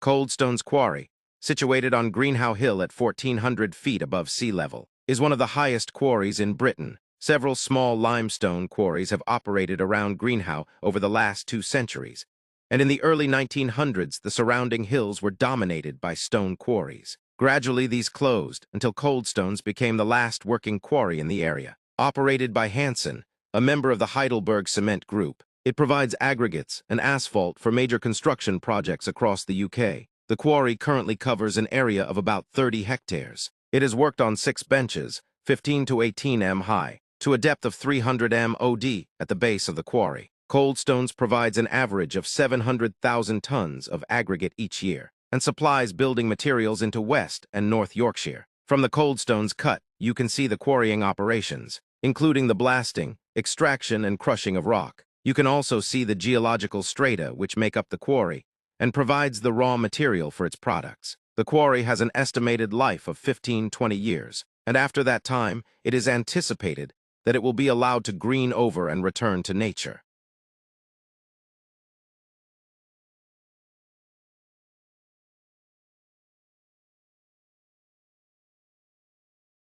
Coldstones Quarry, situated on Greenhow Hill at 1,400 feet above sea level, is one of the highest quarries in Britain. Several small limestone quarries have operated around Greenhow over the last 2 centuries, and in the early 1900s, the surrounding hills were dominated by stone quarries. Gradually, these closed until Coldstones became the last working quarry in the area. Operated by Hanson, a member of the Heidelberg Cement Group, it provides aggregates and asphalt for major construction projects across the UK. The quarry currently covers an area of about 30 hectares. It has worked on 6 benches, 15 to 18 m high, to a depth of 300 m OD at the base of the quarry. Coldstones provides an average of 700,000 tons of aggregate each year and supplies building materials into West and North Yorkshire. From the Coldstones cut, you can see the quarrying operations, including the blasting, extraction, and crushing of rock. You can also see the geological strata which make up the quarry and provides the raw material for its products. The quarry has an estimated life of 15–20 years, and after that time, it is anticipated that it will be allowed to green over and return to nature.